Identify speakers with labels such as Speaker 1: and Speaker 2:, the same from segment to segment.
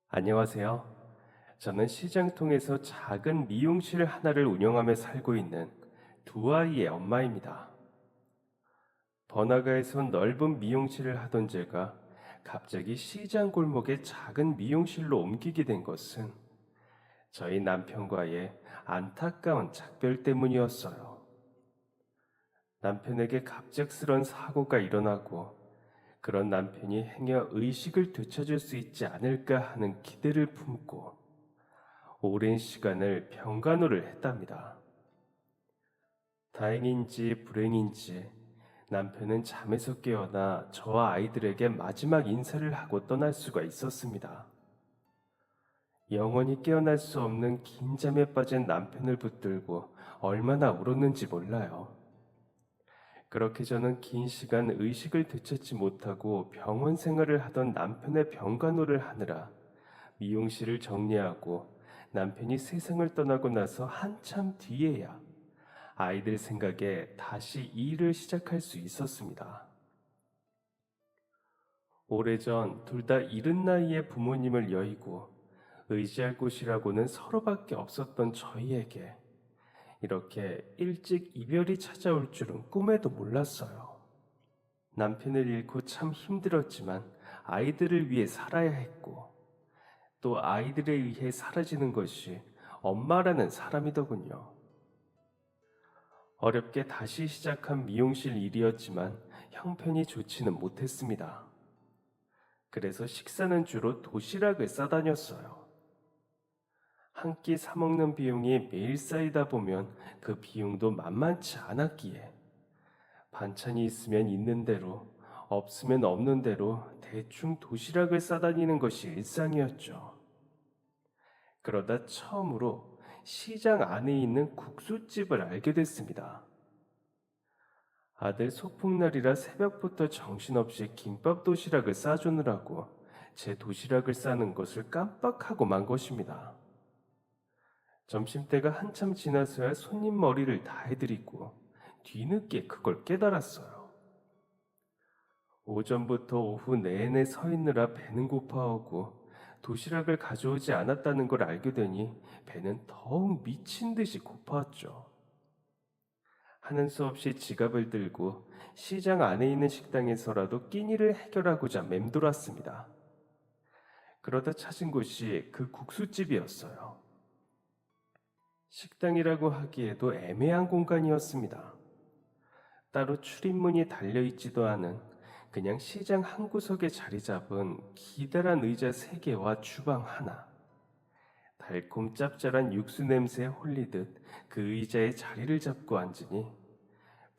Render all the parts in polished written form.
Speaker 1: 안녕하세요. 저는 시장통에서 작은 미용실 하나를 운영하며 살고 있는 두 아이의 엄마입니다. 번화가에서 넓은 미용실을 하던 제가 갑자기 시장 골목의 작은 미용실로 옮기게 된 것은 저희 남편과의 안타까운 작별 때문이었어요. 남편에게 갑작스런 사고가 일어나고 그런 남편이 행여 의식을 되찾을 수 있지 않을까 하는 기대를 품고 오랜 시간을 병간호를 했답니다. 다행인지 불행인지 남편은 잠에서 깨어나 저와 아이들에게 마지막 인사를 하고 떠날 수가 있었습니다. 영원히 깨어날 수 없는 긴 잠에 빠진 남편을 붙들고 얼마나 울었는지 몰라요. 그렇게 저는 긴 시간 의식을 되찾지 못하고 병원 생활을 하던 남편의 병간호를 하느라 미용실을 정리하고 남편이 세상을 떠나고 나서 한참 뒤에야 아이들 생각에 다시 일을 시작할 수 있었습니다. 오래전 둘 다 이른 나이에 부모님을 여의고 의지할 곳이라고는 서로밖에 없었던 저희에게 이렇게 일찍 이별이 찾아올 줄은 꿈에도 몰랐어요. 남편을 잃고 참 힘들었지만 아이들을 위해 살아야 했고 또 아이들에 의해 사라지는 것이 엄마라는 사람이더군요. 어렵게 다시 시작한 미용실 일이었지만 형편이 좋지는 못했습니다. 그래서 식사는 주로 도시락을 싸다녔어요. 한 끼 사먹는 비용이 매일 쌓이다 보면 그 비용도 만만치 않았기에 반찬이 있으면 있는 대로, 없으면 없는 대로 대충 도시락을 싸다니는 것이 일상이었죠. 그러다 처음으로 시장 안에 있는 국수집을 알게 됐습니다. 아들 소풍날이라 새벽부터 정신없이 김밥 도시락을 싸주느라고 제 도시락을 싸는 것을 깜빡하고 만 것입니다. 점심때가 한참 지나서야 손님 머리를 다 해드리고 뒤늦게 그걸 깨달았어요. 오전부터 오후 내내 서 있느라 배는 고파오고 도시락을 가져오지 않았다는 걸 알게 되니 배는 더욱 미친 듯이 고파왔죠. 하는 수 없이 지갑을 들고 시장 안에 있는 식당에서라도 끼니를 해결하고자 맴돌았습니다. 그러다 찾은 곳이 그 국수집이었어요. 식당이라고 하기에도 애매한 공간이었습니다. 따로 출입문이 달려있지도 않은 그냥 시장 한 구석에 자리 잡은 기다란 의자 3개와 주방 하나. 달콤 짭짤한 육수 냄새에 홀리듯 그 의자에 자리를 잡고 앉으니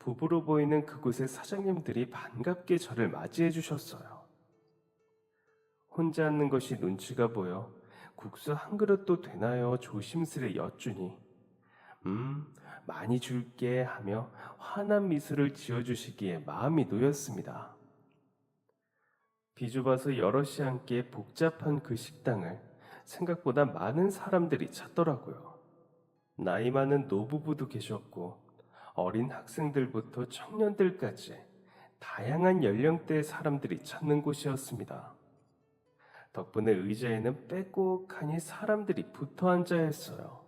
Speaker 1: 부부로 보이는 그곳의 사장님들이 반갑게 저를 맞이해 주셨어요. 혼자 앉는 것이 눈치가 보여 국수 한 그릇도 되나요? 조심스레 여쭈니 많이 줄게 하며 환한 미소를 지어주시기에 마음이 놓였습니다. 비좁아서 여럿이 함께 복잡한 그 식당을 생각보다 많은 사람들이 찾더라고요. 나이 많은 노부부도 계셨고 어린 학생들부터 청년들까지 다양한 연령대의 사람들이 찾는 곳이었습니다. 덕분에 의자에는 빼곡하니 사람들이 붙어 앉아야 했어요.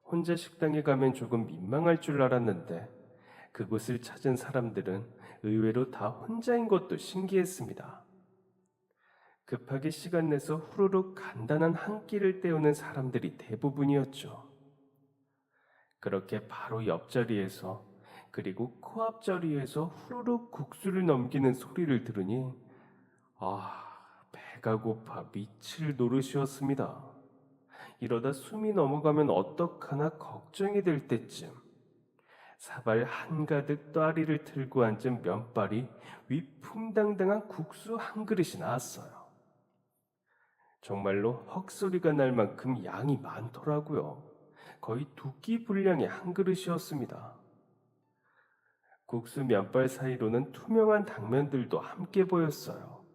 Speaker 1: 혼자 식당에 가면 조금 민망할 줄 알았는데 그곳을 찾은 사람들은 의외로 다 혼자인 것도 신기했습니다. 급하게 시간 내서 후루룩 간단한 한 끼를 때우는 사람들이 대부분이었죠. 그렇게 바로 옆자리에서 그리고 코앞자리에서 후루룩 국수를 넘기는 소리를 들으니 배가 고파 미칠 노릇이었습니다. 이러다 숨이 넘어가면 어떡하나 걱정이 될 때쯤 사발 한가득 또아리를 틀고 앉은 면발이 위풍당당한 국수 한 그릇이 나왔어요. 정말로 헉소리가 날 만큼 양이 많더라고요. 거의 2끼 분량의 한 그릇이었습니다. 국수 면발 사이로는 투명한 당면들도 함께 보였어요.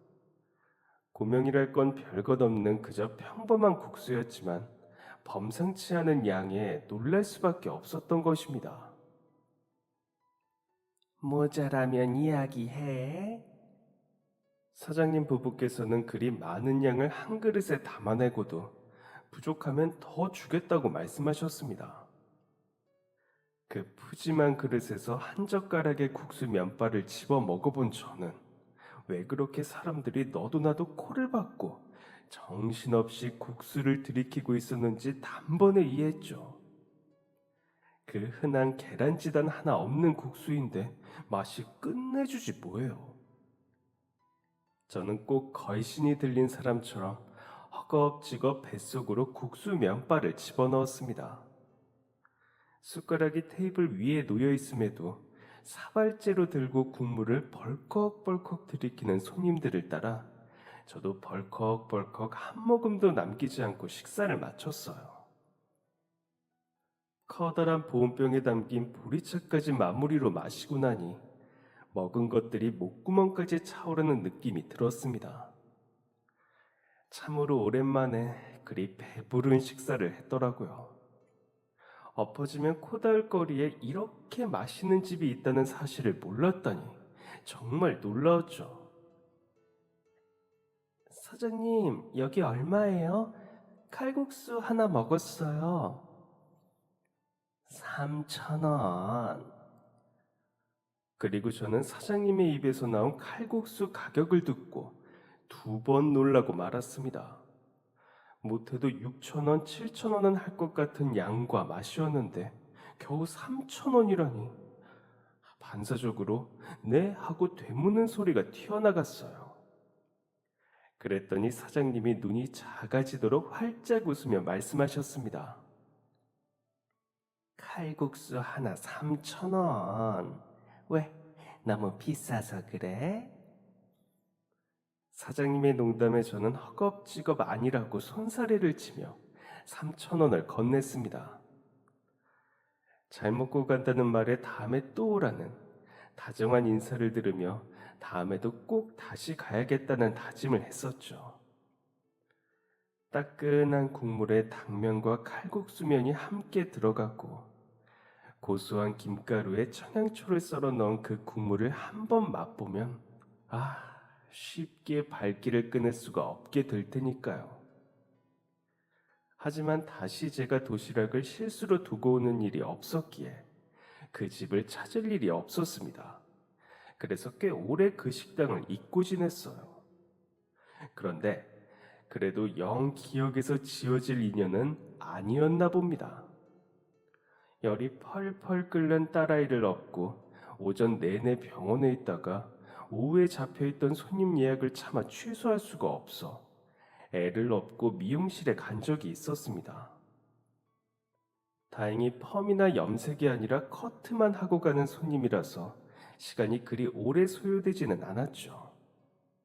Speaker 1: 고명이랄 건 별것 없는 그저 평범한 국수였지만 범상치 않은 양에 놀랄 수밖에 없었던 것입니다. 모자라면 이야기해. 사장님 부부께서는 그리 많은 양을 한 그릇에 담아내고도 부족하면 더 주겠다고 말씀하셨습니다. 그 푸짐한 그릇에서 한 젓가락의 국수 면발을 집어 먹어본 저는 왜 그렇게 사람들이 너도 나도 코를 박고 정신없이 국수를 들이키고 있었는지 단번에 이해했죠. 그 흔한 계란지단 하나 없는 국수인데 맛이 끝내주지 뭐예요. 저는 꼭 걸신이 들린 사람처럼 허겁지겁 뱃속으로 국수 면발을 집어넣었습니다. 숟가락이 테이블 위에 놓여 있음에도 사발째로 들고 국물을 벌컥벌컥 들이키는 손님들을 따라 저도 벌컥벌컥 한 모금도 남기지 않고 식사를 마쳤어요. 커다란 보온병에 담긴 보리차까지 마무리로 마시고 나니 먹은 것들이 목구멍까지 차오르는 느낌이 들었습니다. 참으로 오랜만에 그리 배부른 식사를 했더라고요. 엎어지면 코다을 거리에 이렇게 맛있는 집이 있다는 사실을 몰랐다니 정말 놀라웠죠. 사장님, 여기 얼마예요? 칼국수 하나 먹었어요. 3,000원. 그리고 저는 사장님의 입에서 나온 칼국수 가격을 듣고 두 번 놀라고 말았습니다. 못해도 6,000원, 7,000원은 할 것 같은 양과 맛이었는데 겨우 3,000원이라니. 반사적으로 네 하고 되묻는 소리가 튀어나갔어요. 그랬더니 사장님이 눈이 작아지도록 활짝 웃으며 말씀하셨습니다. 칼국수 하나 3,000원. 왜? 너무 비싸서 그래? 사장님의 농담에 저는 허겁지겁 아니라고 손사래를 치며 3,000원을 건넸습니다. 잘 먹고 간다는 말에 다음에 또 오라는 다정한 인사를 들으며 다음에도 꼭 다시 가야겠다는 다짐을 했었죠. 따끈한 국물에 당면과 칼국수면이 함께 들어가고 고소한 김가루에 청양초를 썰어 넣은 그 국물을 한번 맛보면 쉽게 발길을 끊을 수가 없게 될 테니까요. 하지만 다시 제가 도시락을 실수로 두고 오는 일이 없었기에 그 집을 찾을 일이 없었습니다. 그래서 꽤 오래 그 식당을 잊고 지냈어요. 그런데 그래도 영 기억에서 지워질 인연은 아니었나 봅니다. 열이 펄펄 끓는 딸아이를 업고 오전 내내 병원에 있다가 오후에 잡혀있던 손님 예약을 차마 취소할 수가 없어 애를 업고 미용실에 간 적이 있었습니다. 다행히 펌이나 염색이 아니라 커트만 하고 가는 손님이라서 시간이 그리 오래 소요되지는 않았죠.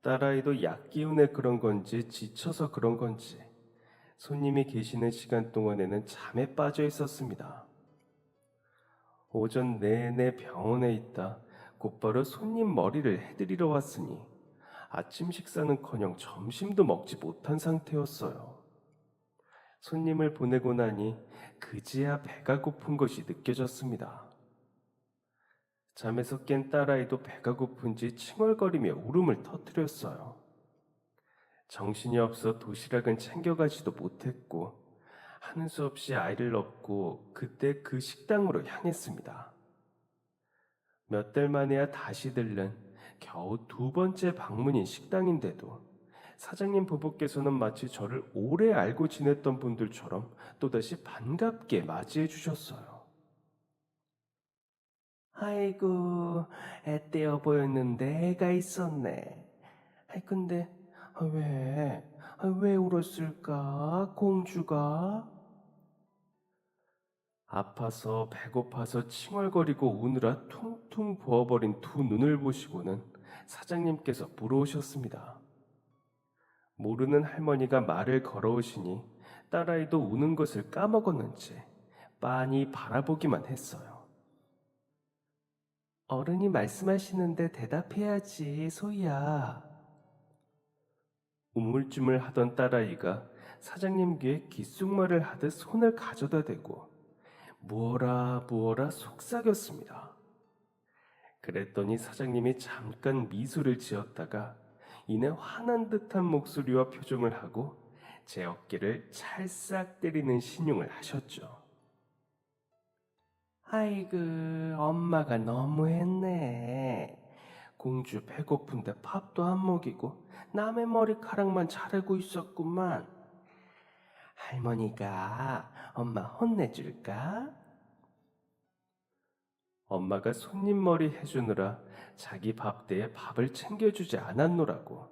Speaker 1: 딸아이도 약 기운에 그런 건지 지쳐서 그런 건지 손님이 계시는 시간 동안에는 잠에 빠져 있었습니다. 오전 내내 병원에 있다 곧바로 손님 머리를 해드리러 왔으니 아침 식사는커녕 점심도 먹지 못한 상태였어요. 손님을 보내고 나니 그제야 배가 고픈 것이 느껴졌습니다. 잠에서 깬 딸아이도 배가 고픈지 칭얼거리며 울음을 터뜨렸어요. 정신이 없어 도시락은 챙겨가지도 못했고 하는 수 없이 아이를 업고 그때 그 식당으로 향했습니다. 몇 달 만에야 다시 들른 겨우 두 번째 방문인 식당인데도 사장님 부부께서는 마치 저를 오래 알고 지냈던 분들처럼 또다시 반갑게 맞이해 주셨어요. 아이고, 애떼어 보였는데 애가 있었네. 근데 왜? 왜 울었을까? 공주가? 아파서 배고파서 칭얼거리고 우느라 퉁퉁 부어버린 두 눈을 보시고는 사장님께서 물어오셨습니다. 모르는 할머니가 말을 걸어오시니 딸아이도 우는 것을 까먹었는지 빤히 바라보기만 했어요. 어른이 말씀하시는데 대답해야지, 소희야. 우물쭈물 하던 딸아이가 사장님 귀에 귓속말을 하듯 손을 가져다 대고 무어라 무어라 속삭였습니다. 그랬더니 사장님이 잠깐 미소를 지었다가 이내 화난 듯한 목소리와 표정을 하고 제 어깨를 찰싹 때리는 신용을 하셨죠. 아이고, 엄마가 너무했네. 공주 배고픈데 밥도 안 먹이고 남의 머리카락만 자르고 있었구만. 할머니가 엄마 혼내줄까? 엄마가 손님 머리 해주느라 자기 밥대에 밥을 챙겨주지 않았노라고.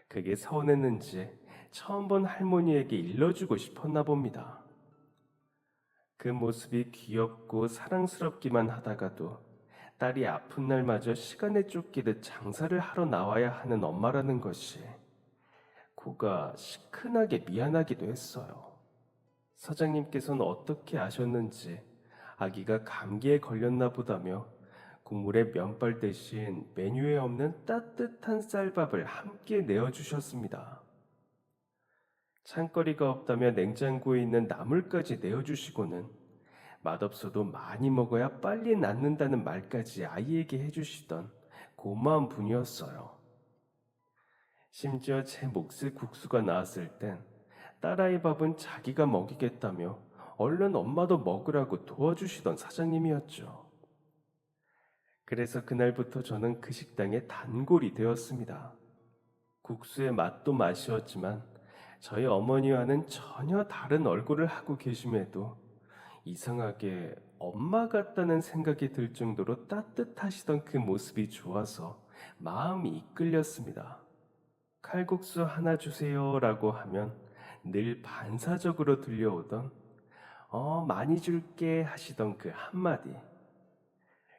Speaker 1: 그게 서운했는지 처음 본 할머니에게 일러주고 싶었나 봅니다. 그 모습이 귀엽고 사랑스럽기만 하다가도 딸이 아픈 날마저 시간에 쫓기듯 장사를 하러 나와야 하는 엄마라는 것이 코가 시큰하게 미안하기도 했어요. 사장님께서는 어떻게 아셨는지 아기가 감기에 걸렸나 보다며 국물에 면발 대신 메뉴에 없는 따뜻한 쌀밥을 함께 내어주셨습니다. 찬거리가 없다며 냉장고에 있는 나물까지 내어주시고는 맛없어도 많이 먹어야 빨리 낫는다는 말까지 아이에게 해주시던 고마운 분이었어요. 심지어 제 몫의 국수가 나왔을 땐 딸아이 밥은 자기가 먹이겠다며 얼른 엄마도 먹으라고 도와주시던 사장님이었죠. 그래서 그날부터 저는 그 식당의 단골이 되었습니다. 국수의 맛도 맛이었지만 저희 어머니와는 전혀 다른 얼굴을 하고 계심에도 이상하게 엄마 같다는 생각이 들 정도로 따뜻하시던 그 모습이 좋아서 마음이 이끌렸습니다. 칼국수 하나 주세요라고 하면 늘 반사적으로 들려오던 많이 줄게 하시던 그 한마디.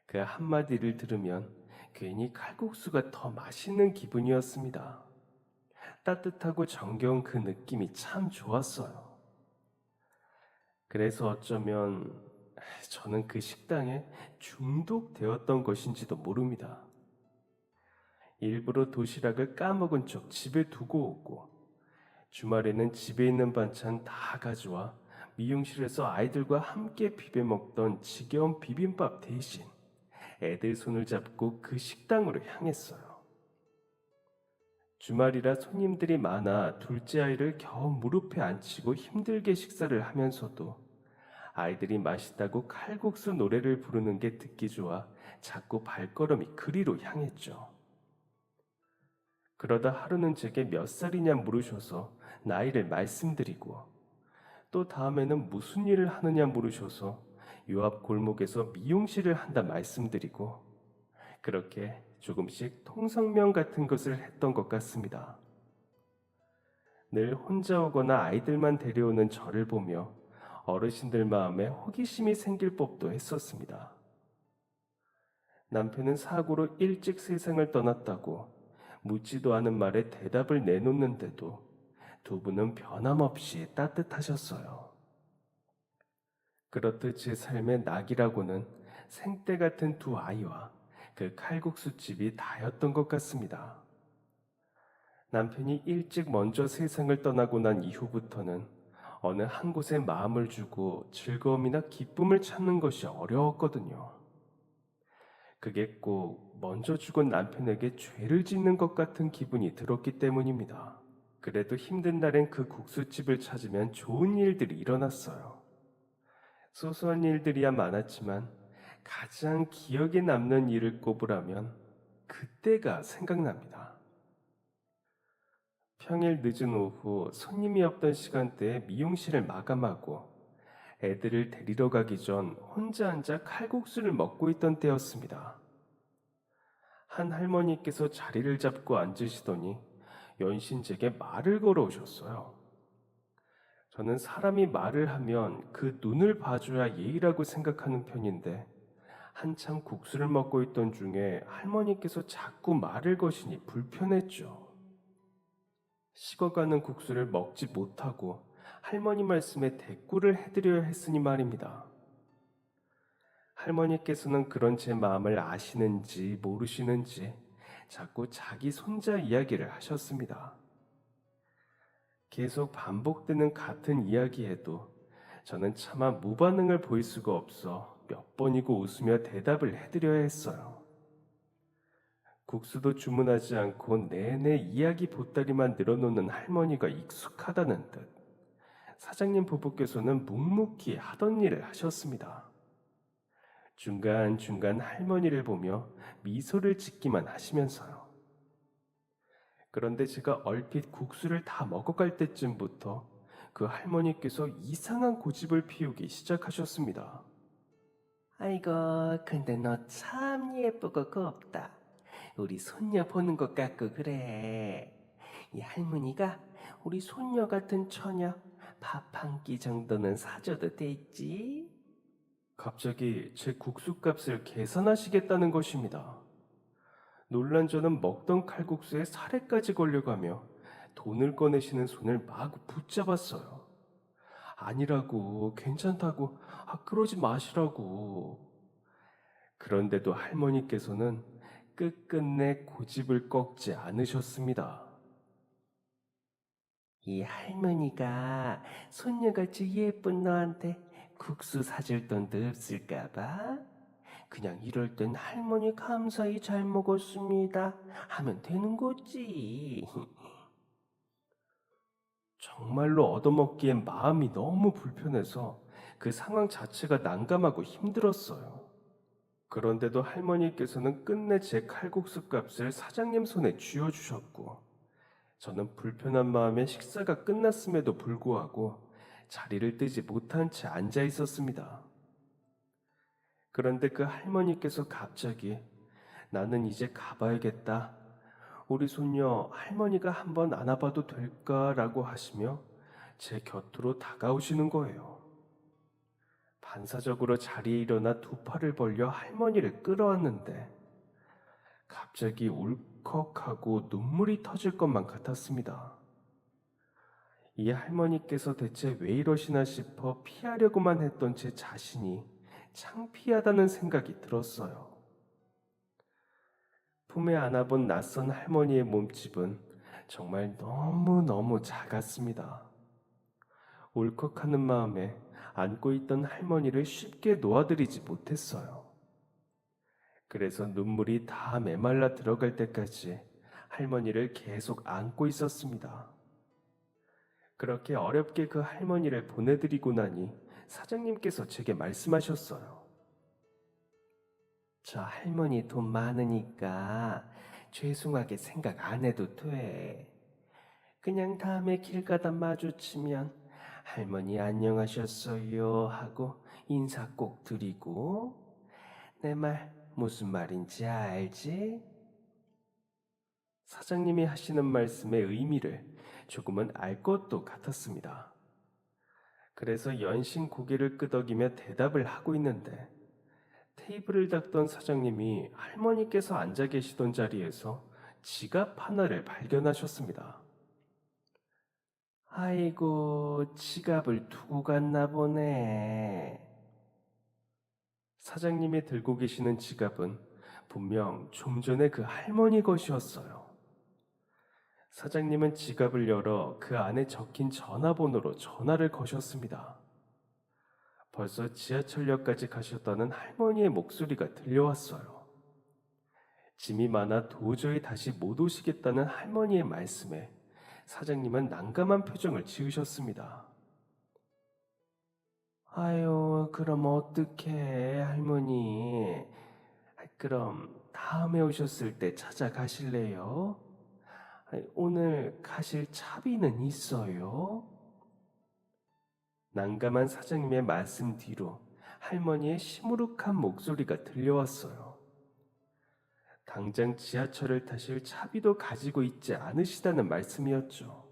Speaker 1: 그 한마디를 들으면 괜히 칼국수가 더 맛있는 기분이었습니다. 따뜻하고 정겨운 그 느낌이 참 좋았어요. 그래서 어쩌면 저는 그 식당에 중독되었던 것인지도 모릅니다. 일부러 도시락을 까먹은 척 집에 두고 오고, 주말에는 집에 있는 반찬 다 가져와 미용실에서 아이들과 함께 비벼 먹던 지겨운 비빔밥 대신 애들 손을 잡고 그 식당으로 향했어요. 주말이라 손님들이 많아 둘째 아이를 겨우 무릎에 앉히고 힘들게 식사를 하면서도 아이들이 맛있다고 칼국수 노래를 부르는 게 듣기 좋아 자꾸 발걸음이 그리로 향했죠. 그러다 하루는 제게 몇 살이냐 물으셔서 나이를 말씀드리고, 또 다음에는 무슨 일을 하느냐 물으셔서 요 앞 골목에서 미용실을 한다 말씀드리고, 그렇게 조금씩 통성명 같은 것을 했던 것 같습니다. 늘 혼자 오거나 아이들만 데려오는 저를 보며 어르신들 마음에 호기심이 생길 법도 했었습니다. 남편은 사고로 일찍 세상을 떠났다고 묻지도 않은 말에 대답을 내놓는데도 두 분은 변함없이 따뜻하셨어요. 그렇듯 제 삶의 낙이라고는 생때 같은 두 아이와 그 칼국수집이 다였던 것 같습니다. 남편이 일찍 먼저 세상을 떠나고 난 이후부터는 어느 한 곳에 마음을 주고 즐거움이나 기쁨을 찾는 것이 어려웠거든요. 그게 꼭 먼저 죽은 남편에게 죄를 짓는 것 같은 기분이 들었기 때문입니다. 그래도 힘든 날엔 그 국수집을 찾으면 좋은 일들이 일어났어요. 소소한 일들이야 많았지만 가장 기억에 남는 일을 꼽으라면 그때가 생각납니다. 평일 늦은 오후 손님이 없던 시간대에 미용실을 마감하고 애들을 데리러 가기 전 혼자 앉아 칼국수를 먹고 있던 때였습니다. 한 할머니께서 자리를 잡고 앉으시더니 연신 제게 말을 걸어오셨어요. 저는 사람이 말을 하면 그 눈을 봐줘야 예의라고 생각하는 편인데, 한참 국수를 먹고 있던 중에 할머니께서 자꾸 말을 거시니 불편했죠. 식어가는 국수를 먹지 못하고 할머니 말씀에 대꾸를 해드려야 했으니 말입니다. 할머니께서는 그런 제 마음을 아시는지 모르시는지 자꾸 자기 손자 이야기를 하셨습니다. 계속 반복되는 같은 이야기에도 저는 차마 무반응을 보일 수가 없어 몇 번이고 웃으며 대답을 해드려야 했어요. 국수도 주문하지 않고 내내 이야기 보따리만 늘어놓는 할머니가 익숙하다는 듯 사장님 부부께서는 묵묵히 하던 일을 하셨습니다. 중간중간 할머니를 보며 미소를 짓기만 하시면서요. 그런데 제가 얼핏 국수를 다 먹어갈 때쯤부터 그 할머니께서 이상한 고집을 피우기 시작하셨습니다. 아이고, 근데 너 참 예쁘고 곱다. 우리 손녀 보는 것 같고 그래. 이 할머니가 우리 손녀 같은 처녀 밥 한 끼 정도는 사줘도 되지? 갑자기 제 국수값을 계산하시겠다는 것입니다. 놀란 저는 먹던 칼국수에 살에까지 걸려가며 돈을 꺼내시는 손을 마구 붙잡았어요. 아니라고, 괜찮다고, 그러지 마시라고. 그런데도 할머니께서는 끝끝내 고집을 꺾지 않으셨습니다. 이 할머니가 손녀같이 예쁜 너한테 국수 사줄 돈도 없을까봐? 그냥 이럴 땐 할머니 감사히 잘 먹었습니다 하면 되는 거지. 정말로 얻어먹기엔 마음이 너무 불편해서 그 상황 자체가 난감하고 힘들었어요. 그런데도 할머니께서는 끝내 제 칼국수 값을 사장님 손에 쥐어주셨고, 저는 불편한 마음에 식사가 끝났음에도 불구하고 자리를 뜨지 못한 채 앉아 있었습니다. 그런데 그 할머니께서 갑자기 나는 이제 가봐야겠다. 우리 손녀 할머니가 한번 안아봐도 될까라고 하시며 제 곁으로 다가오시는 거예요. 반사적으로 자리에 일어나 두 팔을 벌려 할머니를 끌어안는데 갑자기 울컥하고 눈물이 터질 것만 같았습니다. 이 할머니께서 대체 왜 이러시나 싶어 피하려고만 했던 제 자신이 창피하다는 생각이 들었어요. 품에 안아본 낯선 할머니의 몸집은 정말 너무너무 작았습니다. 울컥하는 마음에 안고 있던 할머니를 쉽게 놓아드리지 못했어요. 그래서 눈물이 다 메말라 들어갈 때까지 할머니를 계속 안고 있었습니다. 그렇게 어렵게 그 할머니를 보내드리고 나니 사장님께서 제게 말씀하셨어요. 저 할머니 돈 많으니까 죄송하게 생각 안 해도 돼. 그냥 다음에 길 가다 마주치면 할머니 안녕하셨어요 하고 인사 꼭 드리고 내 말 무슨 말인지 알지? 사장님이 하시는 말씀의 의미를 조금은 알 것도 같았습니다. 그래서 연신 고개를 끄덕이며 대답을 하고 있는데 테이블을 닦던 사장님이 할머니께서 앉아 계시던 자리에서 지갑 하나를 발견하셨습니다. 아이고, 지갑을 두고 갔나 보네. 사장님이 들고 계시는 지갑은 분명 좀 전에 그 할머니 것이었어요. 사장님은 지갑을 열어 그 안에 적힌 전화번호로 전화를 거셨습니다. 벌써 지하철역까지 가셨다는 할머니의 목소리가 들려왔어요. 짐이 많아 도저히 다시 못 오시겠다는 할머니의 말씀에 사장님은 난감한 표정을 지으셨습니다. 아유, 그럼 어떡해, 할머니. 그럼 다음에 오셨을 때 찾아가실래요? 오늘 가실 차비는 있어요? 난감한 사장님의 말씀 뒤로 할머니의 시무룩한 목소리가 들려왔어요. 당장 지하철을 타실 차비도 가지고 있지 않으시다는 말씀이었죠.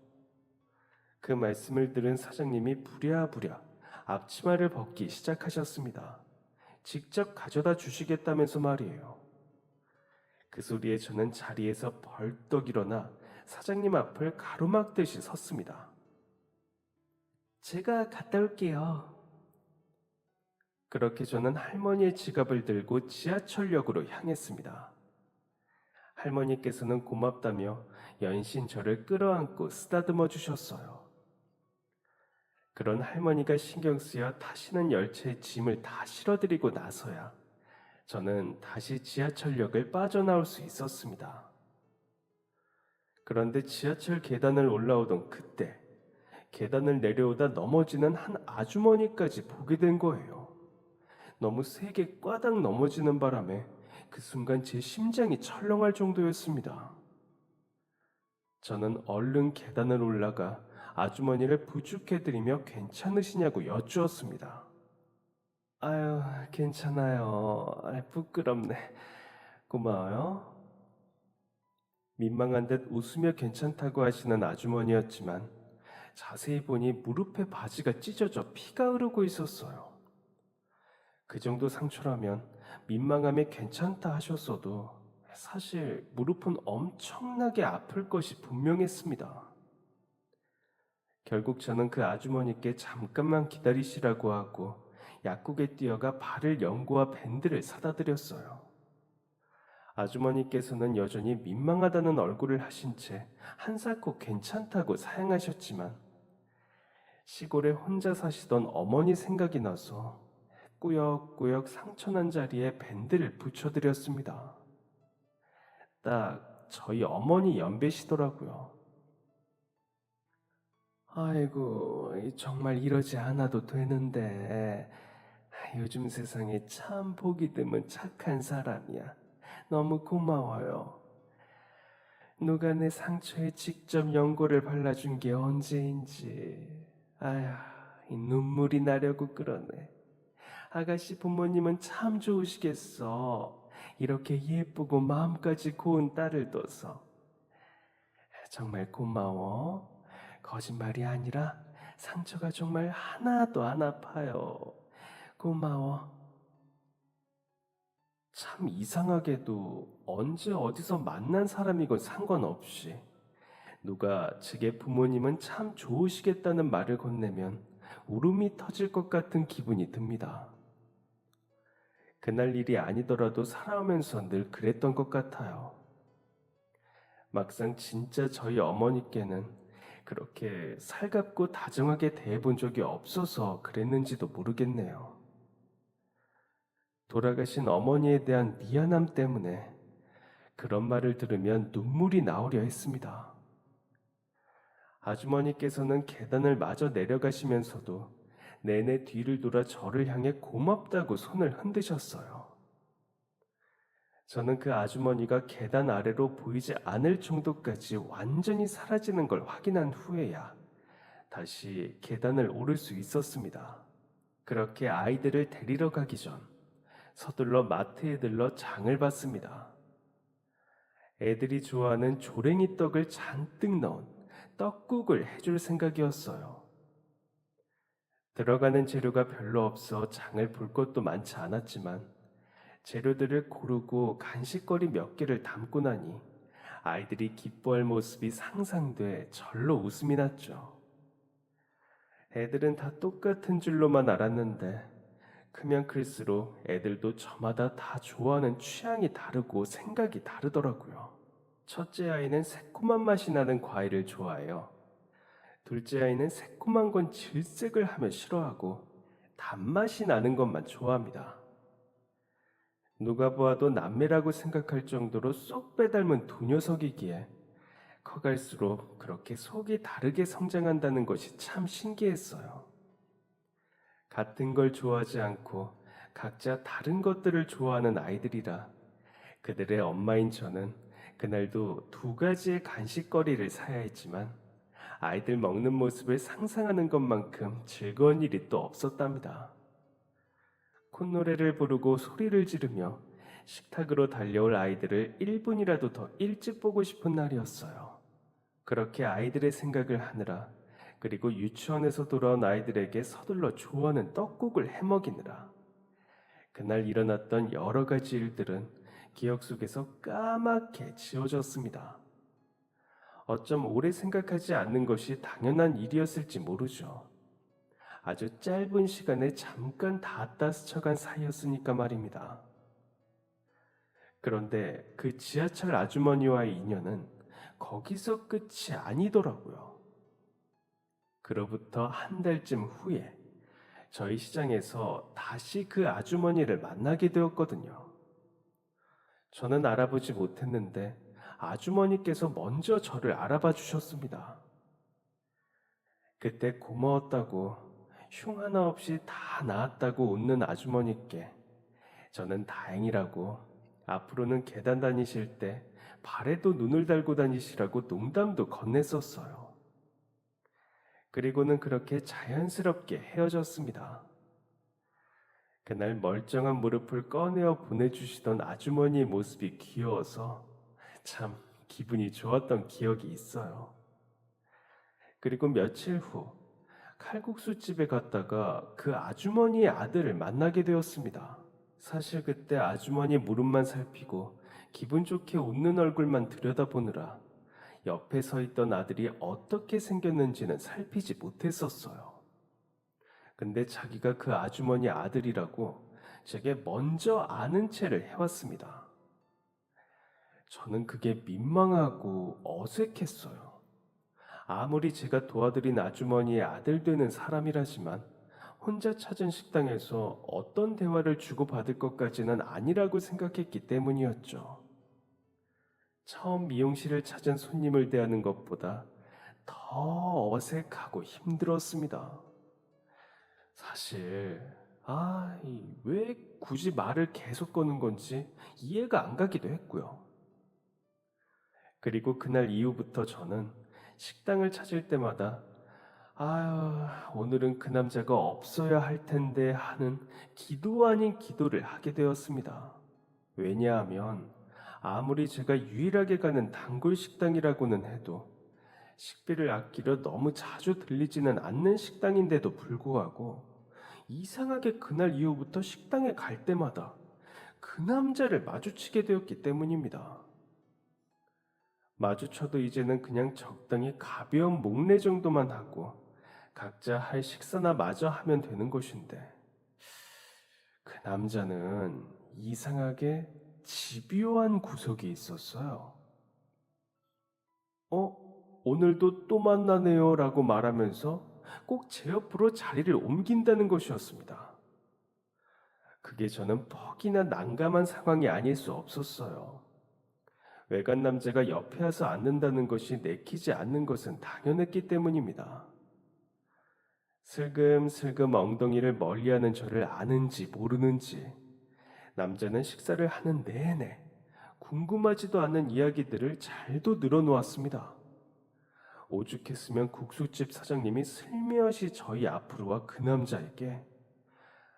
Speaker 1: 그 말씀을 들은 사장님이 부랴부랴 앞치마를 벗기 시작하셨습니다. 직접 가져다 주시겠다면서 말이에요. 그 소리에 저는 자리에서 벌떡 일어나 사장님 앞을 가로막듯이 섰습니다. 제가 갔다 올게요. 그렇게 저는 할머니의 지갑을 들고 지하철역으로 향했습니다. 할머니께서는 고맙다며 연신 저를 끌어안고 쓰다듬어 주셨어요. 그런 할머니가 신경 쓰여 타시는 열차에 짐을 다 실어드리고 나서야 저는 다시 지하철역을 빠져나올 수 있었습니다. 그런데 지하철 계단을 올라오던 그때 계단을 내려오다 넘어지는 한 아주머니까지 보게 된 거예요. 너무 세게 꽈당 넘어지는 바람에 그 순간 제 심장이 철렁할 정도였습니다. 저는 얼른 계단을 올라가 아주머니를 부축해드리며 괜찮으시냐고 여쭈었습니다. 아유, 괜찮아요. 부끄럽네. 고마워요. 민망한 듯 웃으며 괜찮다고 하시는 아주머니였지만 자세히 보니 무릎에 바지가 찢어져 피가 흐르고 있었어요. 그 정도 상처라면 민망함에 괜찮다 하셨어도 사실 무릎은 엄청나게 아플 것이 분명했습니다. 결국 저는 그 아주머니께 잠깐만 기다리시라고 하고 약국에 뛰어가 발을 연고와 밴드를 사다 드렸어요. 아주머니께서는 여전히 민망하다는 얼굴을 하신 채 한사코 괜찮다고 사양하셨지만 시골에 혼자 사시던 어머니 생각이 나서 꾸역꾸역 상처난 자리에 밴드를 붙여드렸습니다. 딱 저희 어머니 연배시더라고요. 아이고, 정말 이러지 않아도 되는데 요즘 세상에 참 보기 드문 착한 사람이야. 너무 고마워요. 누가 내 상처에 직접 연고를 발라준 게 언제인지. 아휴, 이 눈물이 나려고 그러네. 아가씨 부모님은 참 좋으시겠어. 이렇게 예쁘고 마음까지 고운 딸을 둬서. 정말 고마워. 거짓말이 아니라 상처가 정말 하나도 안 아파요. 고마워. 참 이상하게도 언제 어디서 만난 사람이건 상관없이 누가 제게 부모님은 참 좋으시겠다는 말을 건네면 울음이 터질 것 같은 기분이 듭니다. 그날 일이 아니더라도 살아오면서 늘 그랬던 것 같아요. 막상 진짜 저희 어머니께는 그렇게 살갑고 다정하게 대해본 적이 없어서 그랬는지도 모르겠네요. 돌아가신 어머니에 대한 미안함 때문에 그런 말을 들으면 눈물이 나오려 했습니다. 아주머니께서는 계단을 마저 내려가시면서도 내내 뒤를 돌아 저를 향해 고맙다고 손을 흔드셨어요. 저는 그 아주머니가 계단 아래로 보이지 않을 정도까지 완전히 사라지는 걸 확인한 후에야 다시 계단을 오를 수 있었습니다. 그렇게 아이들을 데리러 가기 전 서둘러 마트에 들러 장을 봤습니다. 애들이 좋아하는 조랭이 떡을 잔뜩 넣은 떡국을 해줄 생각이었어요. 들어가는 재료가 별로 없어 장을 볼 것도 많지 않았지만 재료들을 고르고 간식거리 몇 개를 담고 나니 아이들이 기뻐할 모습이 상상돼 절로 웃음이 났죠. 애들은 다 똑같은 줄로만 알았는데 크면 클수록 애들도 저마다 다 좋아하는 취향이 다르고 생각이 다르더라고요. 첫째 아이는 새콤한 맛이 나는 과일을 좋아해요. 둘째 아이는 새콤한 건 질색을 하며 싫어하고 단맛이 나는 것만 좋아합니다. 누가 보아도 남매라고 생각할 정도로 쏙 빼닮은 두 녀석이기에 커갈수록 그렇게 속이 다르게 성장한다는 것이 참 신기했어요. 같은 걸 좋아하지 않고 각자 다른 것들을 좋아하는 아이들이라 그들의 엄마인 저는 그날도 두 가지의 간식거리를 사야 했지만 아이들 먹는 모습을 상상하는 것만큼 즐거운 일이 또 없었답니다. 콧노래를 부르고 소리를 지르며 식탁으로 달려올 아이들을 1분이라도 더 일찍 보고 싶은 날이었어요. 그렇게 아이들의 생각을 하느라 그리고 유치원에서 돌아온 아이들에게 서둘러 좋아하는 떡국을 해먹이느라 그날 일어났던 여러 가지 일들은 기억 속에서 까맣게 지워졌습니다. 어쩜 오래 생각하지 않는 것이 당연한 일이었을지 모르죠. 아주 짧은 시간에 잠깐 닿았다 스쳐간 사이였으니까 말입니다. 그런데 그 지하철 아주머니와의 인연은 거기서 끝이 아니더라고요. 그로부터 한 달쯤 후에 저희 시장에서 다시 그 아주머니를 만나게 되었거든요. 저는 알아보지 못했는데 아주머니께서 먼저 저를 알아봐 주셨습니다. 그때 고마웠다고 흉 하나 없이 다 나았다고 웃는 아주머니께 저는 다행이라고 앞으로는 계단 다니실 때 발에도 눈을 달고 다니시라고 농담도 건넸었어요. 그리고는 그렇게 자연스럽게 헤어졌습니다. 그날 멀쩡한 무릎을 꺼내어 보내주시던 아주머니의 모습이 귀여워서 참 기분이 좋았던 기억이 있어요. 그리고 며칠 후 칼국수 집에 갔다가 그 아주머니의 아들을 만나게 되었습니다. 사실 그때 아주머니 무릎만 살피고 기분 좋게 웃는 얼굴만 들여다보느라 옆에 서 있던 아들이 어떻게 생겼는지는 살피지 못했었어요. 근데 자기가 그 아주머니 아들이라고 제게 먼저 아는 체를 해왔습니다. 저는 그게 민망하고 어색했어요. 아무리 제가 도와드린 아주머니의 아들 되는 사람이라지만 혼자 찾은 식당에서 어떤 대화를 주고받을 것까지는 아니라고 생각했기 때문이었죠. 처음 미용실을 찾은 손님을 대하는 것보다 더 어색하고 힘들었습니다. 사실, 왜 굳이 말을 계속 거는 건지 이해가 안 가기도 했고요. 그리고 그날 이후부터 저는 식당을 찾을 때마다 오늘은 그 남자가 없어야 할 텐데 하는 기도 아닌 기도를 하게 되었습니다. 왜냐하면 아무리 제가 유일하게 가는 단골 식당이라고는 해도 식비를 아끼려 너무 자주 들리지는 않는 식당인데도 불구하고 이상하게 그날 이후부터 식당에 갈 때마다 그 남자를 마주치게 되었기 때문입니다. 마주쳐도 이제는 그냥 적당히 가벼운 목례 정도만 하고 각자 할 식사나 마저 하면 되는 것인데 그 남자는 이상하게 집요한 구석이 있었어요. 오늘도 또 만나네요 라고 말하면서 꼭 제 옆으로 자리를 옮긴다는 것이었습니다. 그게 저는 퍽이나 난감한 상황이 아닐 수 없었어요. 외간 남자가 옆에 와서 앉는다는 것이 내키지 않는 것은 당연했기 때문입니다. 슬금슬금 엉덩이를 멀리하는 저를 아는지 모르는지 남자는 식사를 하는 내내 궁금하지도 않은 이야기들을 잘도 늘어놓았습니다. 오죽했으면 국수집 사장님이 슬며시 저희 앞으로 와 그 남자에게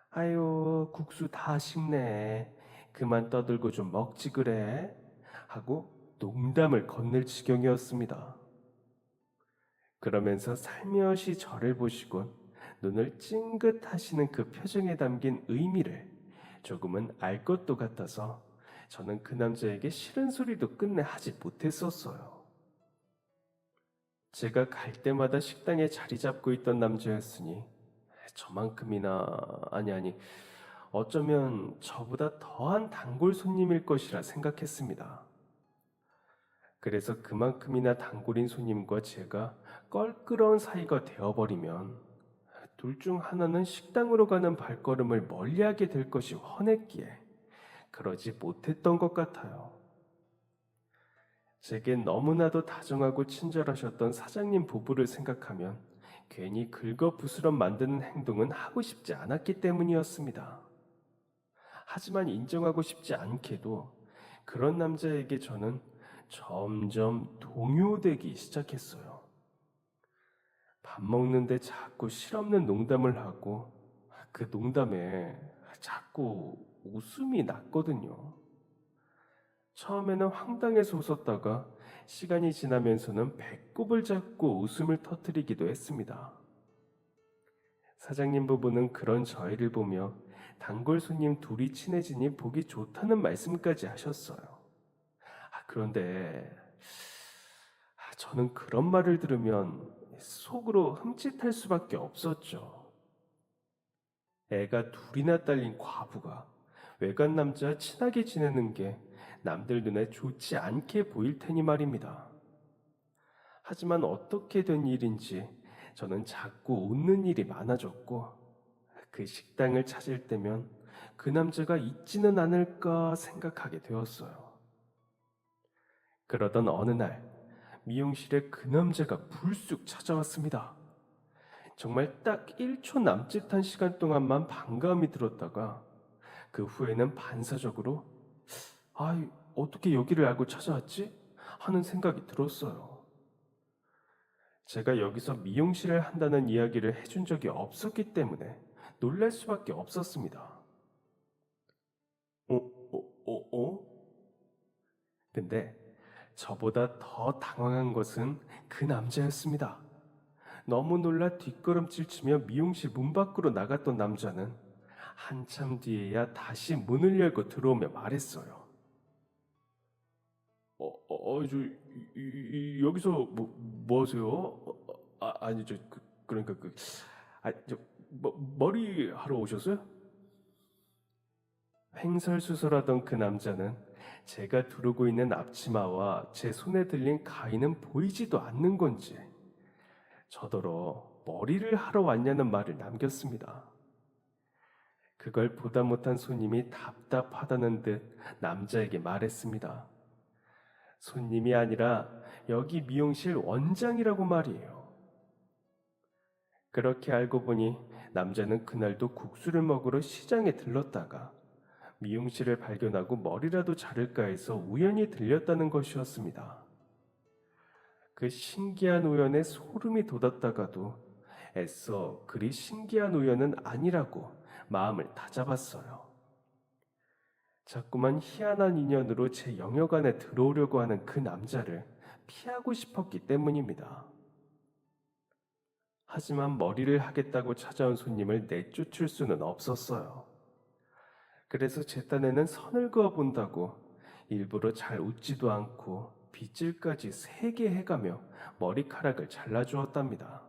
Speaker 1: 아유 국수 다 식네 그만 떠들고 좀 먹지 그래 하고 농담을 건넬 지경이었습니다. 그러면서 살며시 저를 보시곤 눈을 찡긋하시는 그 표정에 담긴 의미를 조금은 알 것도 같아서 저는 그 남자에게 싫은 소리도 끝내 하지 못했었어요. 제가 갈 때마다 식당에 자리 잡고 있던 남자였으니 저만큼이나 아니 어쩌면 저보다 더한 단골 손님일 것이라 생각했습니다. 그래서 그만큼이나 단골인 손님과 제가 껄끄러운 사이가 되어버리면 둘 중 하나는 식당으로 가는 발걸음을 멀리하게 될 것이 훤했기에 그러지 못했던 것 같아요. 제겐 너무나도 다정하고 친절하셨던 사장님 부부를 생각하면 괜히 긁어부스럼 만드는 행동은 하고 싶지 않았기 때문이었습니다. 하지만 인정하고 싶지 않게도 그런 남자에게 저는 점점 동요되기 시작했어요. 밥 먹는데 자꾸 실없는 농담을 하고 그 농담에 자꾸 웃음이 났거든요. 처음에는 황당해서 웃었다가 시간이 지나면서는 배꼽을 잡고 웃음을 터뜨리기도 했습니다. 사장님 부부는 그런 저희를 보며 단골 손님 둘이 친해지니 보기 좋다는 말씀까지 하셨어요. 그런데 저는 그런 말을 들으면 속으로 흠칫할 수밖에 없었죠. 애가 둘이나 딸린 과부가 외간 남자와 친하게 지내는 게 남들 눈에 좋지 않게 보일 테니 말입니다. 하지만 어떻게 된 일인지 저는 자꾸 웃는 일이 많아졌고 그 식당을 찾을 때면 그 남자가 있지는 않을까 생각하게 되었어요. 그러던 어느 날 미용실에 그 남자가 불쑥 찾아왔습니다. 정말 딱 1초 남짓한 시간 동안만 반감이 들었다가 그 후에는 반사적으로 아이, 어떻게 여기를 알고 찾아왔지? 하는 생각이 들었어요. 제가 여기서 미용실을 한다는 이야기를 해준 적이 없었기 때문에 놀랄 수밖에 없었습니다. 어? 근데 저보다 더 당황한 것은 그 남자였습니다. 너무 놀라 뒷걸음질 치며 미용실 문 밖으로 나갔던 남자는 한참 뒤에야 다시 문을 열고 들어오며 말했어요. 여기서 뭐 하세요? 아니, 그러니까 머리 하러 오셨어요? 횡설수설하던 그 남자는 제가 두르고 있는 앞치마와 제 손에 들린 가위는 보이지도 않는 건지 저더러 머리를 하러 왔냐는 말을 남겼습니다. 그걸 보다 못한 손님이 답답하다는 듯 남자에게 말했습니다. 손님이 아니라 여기 미용실 원장이라고 말이에요. 그렇게 알고 보니 남자는 그날도 국수를 먹으러 시장에 들렀다가 미용실을 발견하고 머리라도 자를까 해서 우연히 들렸다는 것이었습니다. 그 신기한 우연에 소름이 돋았다가도 애써 그리 신기한 우연은 아니라고 마음을 다잡았어요. 자꾸만 희한한 인연으로 제 영역 안에 들어오려고 하는 그 남자를 피하고 싶었기 때문입니다. 하지만 머리를 하겠다고 찾아온 손님을 내쫓을 수는 없었어요. 그래서 제 딴에는 선을 그어 본다고 일부러 잘 웃지도 않고 빗질까지 3개 해가며 머리카락을 잘라주었답니다.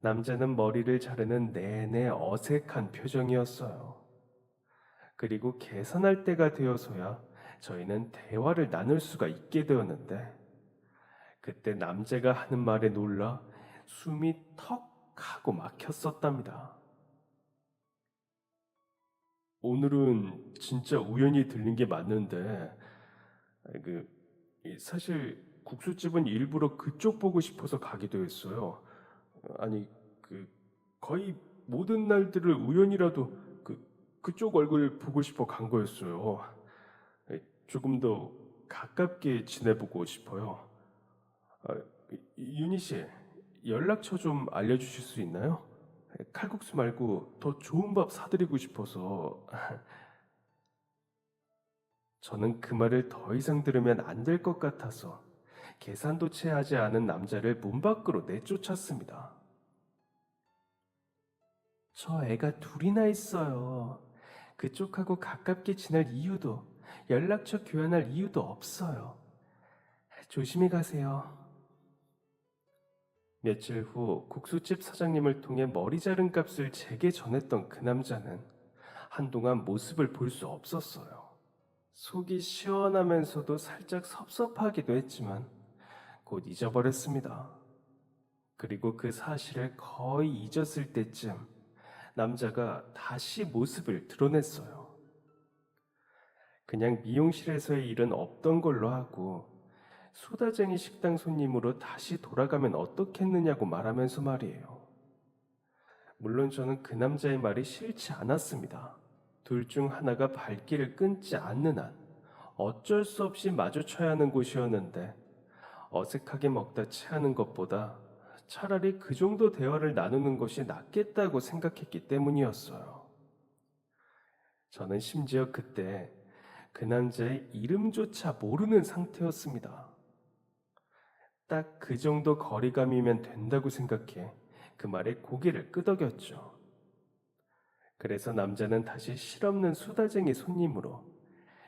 Speaker 1: 남자는 머리를 자르는 내내 어색한 표정이었어요. 그리고 계산할 때가 되어서야 저희는 대화를 나눌 수가 있게 되었는데 그때 남자가 하는 말에 놀라 숨이 턱 하고 막혔었답니다. 오늘은 진짜 우연히 들린 게 맞는데 사실 국수집은 일부러 그쪽 보고 싶어서 가기도 했어요. 아니 그 거의 모든 날들을 우연이라도 그쪽 얼굴 보고 싶어 간 거였어요. 조금 더 가깝게 지내보고 싶어요. 아, 윤희 씨, 연락처 좀 알려주실 수 있나요? 칼국수 말고 더 좋은 밥 사드리고 싶어서. 저는 그 말을 더 이상 들으면 안 될 것 같아서 계산도 채 하지 않은 남자를 문 밖으로 내쫓았습니다. 저 애가 둘이나 있어요. 그쪽하고 가깝게 지낼 이유도 연락처 교환할 이유도 없어요. 조심히 가세요. 며칠 후 국수집 사장님을 통해 머리 자른 값을 제게 전했던 그 남자는 한동안 모습을 볼 수 없었어요. 속이 시원하면서도 살짝 섭섭하기도 했지만 곧 잊어버렸습니다. 그리고 그 사실을 거의 잊었을 때쯤 남자가 다시 모습을 드러냈어요. 그냥 미용실에서의 일은 없던 걸로 하고 소다쟁이 식당 손님으로 다시 돌아가면 어떻겠느냐고 말하면서 말이에요. 물론 저는 그 남자의 말이 싫지 않았습니다. 둘 중 하나가 발길을 끊지 않는 한 어쩔 수 없이 마주쳐야 하는 곳이었는데 어색하게 먹다 체하는 것보다 차라리 그 정도 대화를 나누는 것이 낫겠다고 생각했기 때문이었어요. 저는 심지어 그때 그 남자의 이름조차 모르는 상태였습니다. 딱 그 정도 거리감이면 된다고 생각해 그 말에 고개를 끄덕였죠. 그래서 남자는 다시 실없는 수다쟁이 손님으로,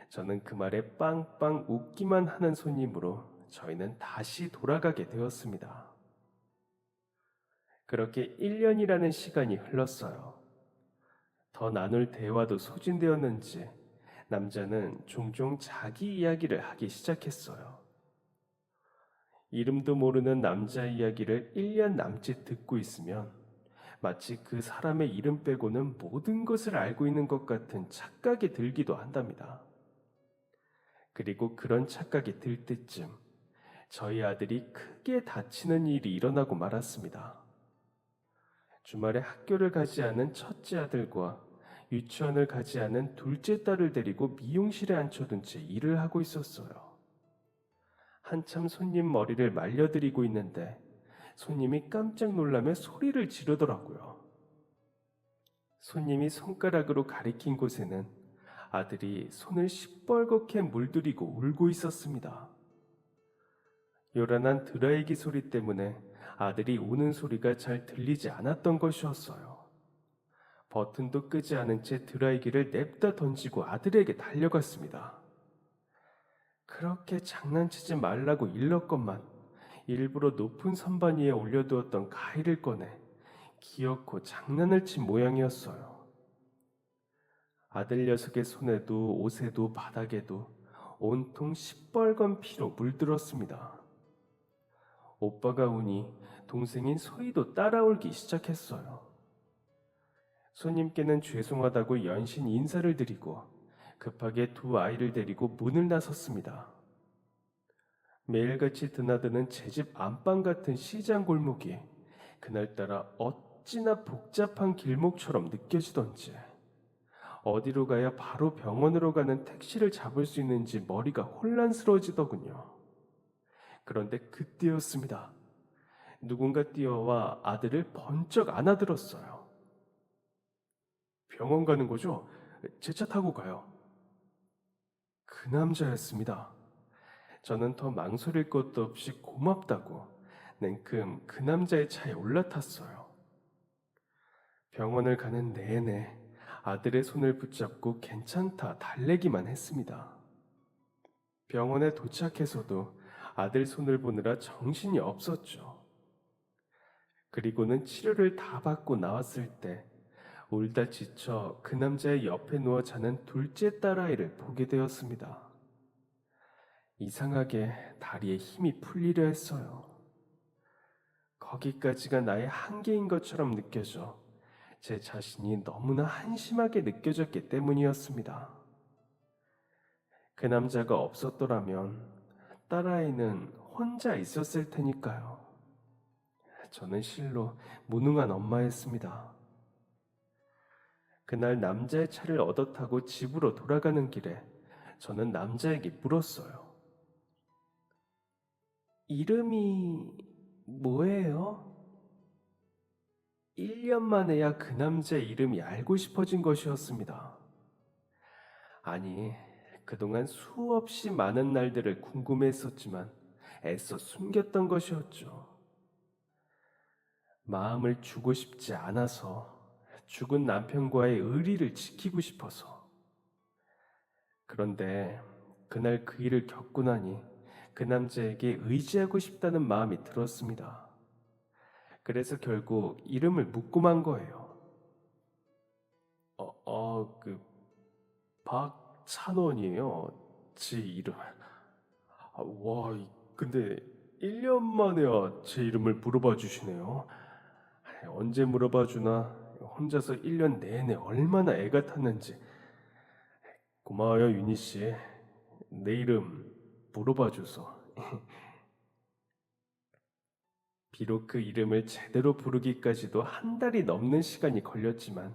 Speaker 1: 저는 그 말에 빵빵 웃기만 하는 손님으로 저희는 다시 돌아가게 되었습니다. 그렇게 1년이라는 시간이 흘렀어요. 더 나눌 대화도 소진되었는지 남자는 종종 자기 이야기를 하기 시작했어요. 이름도 모르는 남자 이야기를 1년 남짓 듣고 있으면 마치 그 사람의 이름 빼고는 모든 것을 알고 있는 것 같은 착각이 들기도 한답니다. 그리고 그런 착각이 들 때쯤 저희 아들이 크게 다치는 일이 일어나고 말았습니다. 주말에 학교를 가지 않은 첫째 아들과 유치원을 가지 않은 둘째 딸을 데리고 미용실에 앉혀둔 채 일을 하고 있었어요. 한참 손님 머리를 말려드리고 있는데 손님이 깜짝 놀라며 소리를 지르더라고요. 손님이 손가락으로 가리킨 곳에는 아들이 손을 시뻘겋게 물들이고 울고 있었습니다. 요란한 드라이기 소리 때문에 아들이 우는 소리가 잘 들리지 않았던 것이었어요. 버튼도 끄지 않은 채 드라이기를 냅다 던지고 아들에게 달려갔습니다. 그렇게 장난치지 말라고 일렀건만 일부러 높은 선반 위에 올려두었던 가위를 꺼내 기어코 장난을 친 모양이었어요. 아들 녀석의 손에도 옷에도 바닥에도 온통 시뻘건 피로 물들었습니다. 오빠가 우니 동생인 소희도 따라 울기 시작했어요. 손님께는 죄송하다고 연신 인사를 드리고 급하게 두 아이를 데리고 문을 나섰습니다. 매일같이 드나드는 제 집 안방 같은 시장 골목이 그날따라 어찌나 복잡한 길목처럼 느껴지던지 어디로 가야 바로 병원으로 가는 택시를 잡을 수 있는지 머리가 혼란스러워지더군요. 그런데 그때였습니다. 누군가 뛰어와 아들을 번쩍 안아들었어요. 병원 가는 거죠? 제 차 타고 가요. 그 남자였습니다. 저는 더 망설일 것도 없이 고맙다고 냉큼 그 남자의 차에 올라탔어요. 병원을 가는 내내 아들의 손을 붙잡고 괜찮다 달래기만 했습니다. 병원에 도착해서도 아들 손을 보느라 정신이 없었죠. 그리고는 치료를 다 받고 나왔을 때 울다 지쳐 그 남자의 옆에 누워 자는 둘째 딸아이를 보게 되었습니다. 이상하게 다리에 힘이 풀리려 했어요. 거기까지가 나의 한계인 것처럼 느껴져 제 자신이 너무나 한심하게 느껴졌기 때문이었습니다. 그 남자가 없었더라면 딸아이는 혼자 있었을 테니까요. 저는 실로 무능한 엄마였습니다. 그날 남자의 차를 얻어 타고 집으로 돌아가는 길에 저는 남자에게 물었어요. 이름이 뭐예요? 1년 만에야 그 남자의 이름이 알고 싶어진 것이었습니다. 아니, 그동안 수없이 많은 날들을 궁금해했었지만 애써 숨겼던 것이었죠. 마음을 주고 싶지 않아서, 죽은 남편과의 의리를 지키고 싶어서. 그런데 그날 그 일을 겪고 나니 그 남자에게 의지하고 싶다는 마음이 들었습니다. 그래서 결국 이름을 묻고 만 거예요. 박찬원이에요. 제 이름. 근데 1년 만에야 제 이름을 물어봐 주시네요. 언제 물어봐 주나 혼자서 1년 내내 얼마나 애가 탔는지. 고마워요, 윤희 씨. 내 이름 물어봐 줘서. 비록 그 이름을 제대로 부르기까지도 한 달이 넘는 시간이 걸렸지만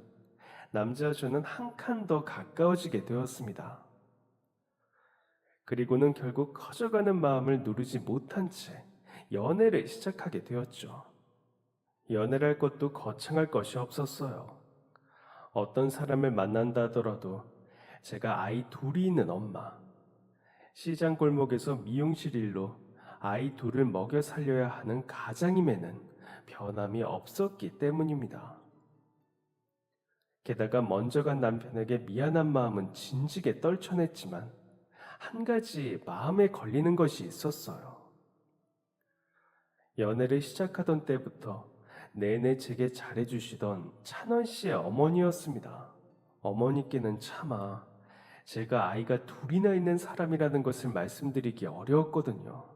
Speaker 1: 남자와 저는 한 칸 더 가까워지게 되었습니다. 그리고는 결국 커져가는 마음을 누르지 못한 채 연애를 시작하게 되었죠. 연애할 것도 거창할 것이 없었어요. 어떤 사람을 만난다 하더라도 제가 아이 둘이 있는 엄마, 시장 골목에서 미용실 일로 아이 둘을 먹여 살려야 하는 가장임에는 변함이 없었기 때문입니다. 게다가 먼저 간 남편에게 미안한 마음은 진지게 떨쳐냈지만 한 가지 마음에 걸리는 것이 있었어요. 연애를 시작하던 때부터 내내 제게 잘해주시던 찬원 씨의 어머니였습니다. 어머니께는 차마 제가 아이가 둘이나 있는 사람이라는 것을 말씀드리기 어려웠거든요.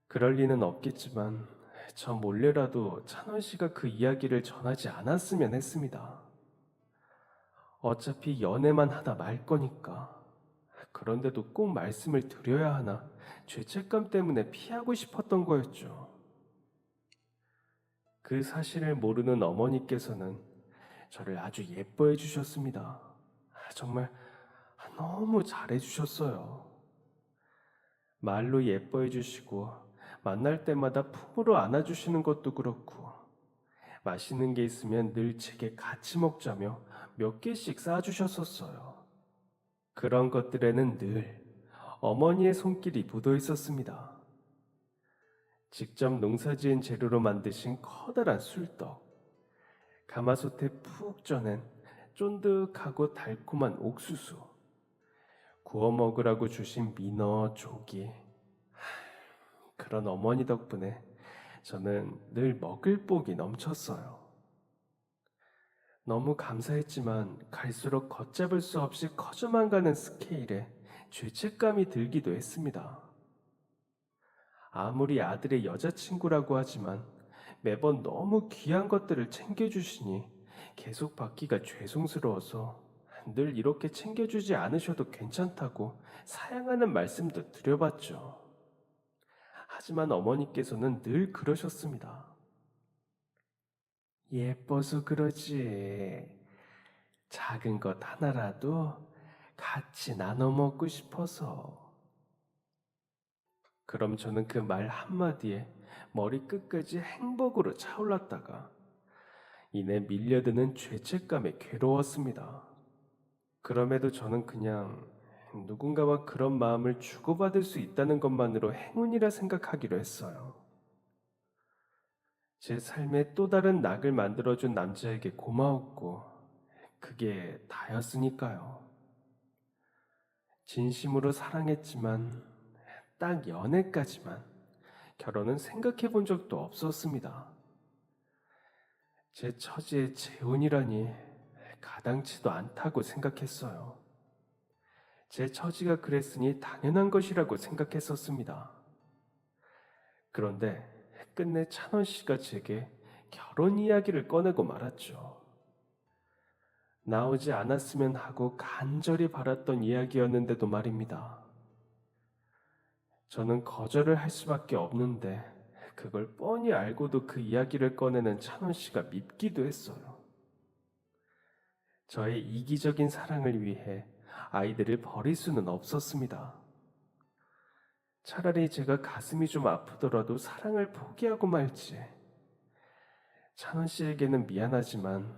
Speaker 1: 그럴 리는 없겠지만 저 몰래라도 찬원 씨가 그 이야기를 전하지 않았으면 했습니다. 어차피 연애만 하다 말 거니까. 그런데도 꼭 말씀을 드려야 하나 죄책감 때문에 피하고 싶었던 거였죠. 그 사실을 모르는 어머니께서는 저를 아주 예뻐해 주셨습니다. 정말 너무 잘해 주셨어요. 말로 예뻐해 주시고 만날 때마다 품으로 안아주시는 것도 그렇고 맛있는 게 있으면 늘 제게 같이 먹자며 몇 개씩 싸주셨었어요. 그런 것들에는 늘 어머니의 손길이 묻어 있었습니다. 직접 농사지은 재료로 만드신 커다란 술떡, 가마솥에 푹 쪄낸 쫀득하고 달콤한 옥수수, 구워 먹으라고 주신 민어, 조기. 그런 어머니 덕분에 저는 늘 먹을 복이 넘쳤어요. 너무 감사했지만 갈수록 걷잡을 수 없이 커져만 가는 스케일에 죄책감이 들기도 했습니다. 아무리 아들의 여자친구라고 하지만 매번 너무 귀한 것들을 챙겨주시니 계속 받기가 죄송스러워서 늘 이렇게 챙겨주지 않으셔도 괜찮다고 사양하는 말씀도 드려봤죠. 하지만 어머니께서는 늘 그러셨습니다. 예뻐서 그러지. 작은 것 하나라도 같이 나눠 먹고 싶어서. 그럼 저는 그 말 한마디에 머리 끝까지 행복으로 차올랐다가 이내 밀려드는 죄책감에 괴로웠습니다. 그럼에도 저는 그냥 누군가와 그런 마음을 주고받을 수 있다는 것만으로 행운이라 생각하기로 했어요. 제 삶에 또 다른 낙을 만들어준 남자에게 고마웠고, 그게 다였으니까요. 진심으로 사랑했지만, 딱 연애까지만, 결혼은 생각해 본 적도 없었습니다. 제 처지에 재혼이라니 가당치도 않다고 생각했어요. 제 처지가 그랬으니 당연한 것이라고 생각했었습니다. 그런데 끝내 찬원 씨가 제게 결혼 이야기를 꺼내고 말았죠. 나오지 않았으면 하고 간절히 바랐던 이야기였는데도 말입니다. 저는 거절을 할 수밖에 없는데 그걸 뻔히 알고도 그 이야기를 꺼내는 찬원 씨가 밉기도 했어요. 저의 이기적인 사랑을 위해 아이들을 버릴 수는 없었습니다. 차라리 제가 가슴이 좀 아프더라도 사랑을 포기하고 말지. 찬원 씨에게는 미안하지만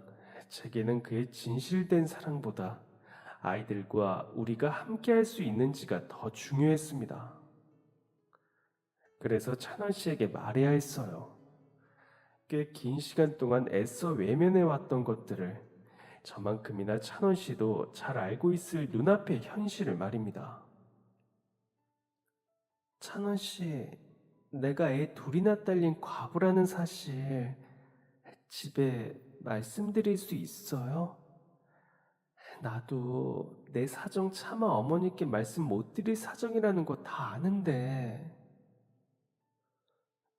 Speaker 1: 제게는 그의 진실된 사랑보다 아이들과 우리가 함께 할 수 있는지가 더 중요했습니다. 그래서 찬원 씨에게 말해야 했어요. 꽤 긴 시간 동안 애써 외면해 왔던 것들을 저만큼이나 찬원 씨도 잘 알고 있을 눈앞의 현실을 말입니다. 찬원 씨, 내가 애 둘이나 딸린 과부라는 사실 집에 말씀드릴 수 있어요? 나도 내 사정 차마 어머니께 말씀 못 드릴 사정이라는 거 다 아는데.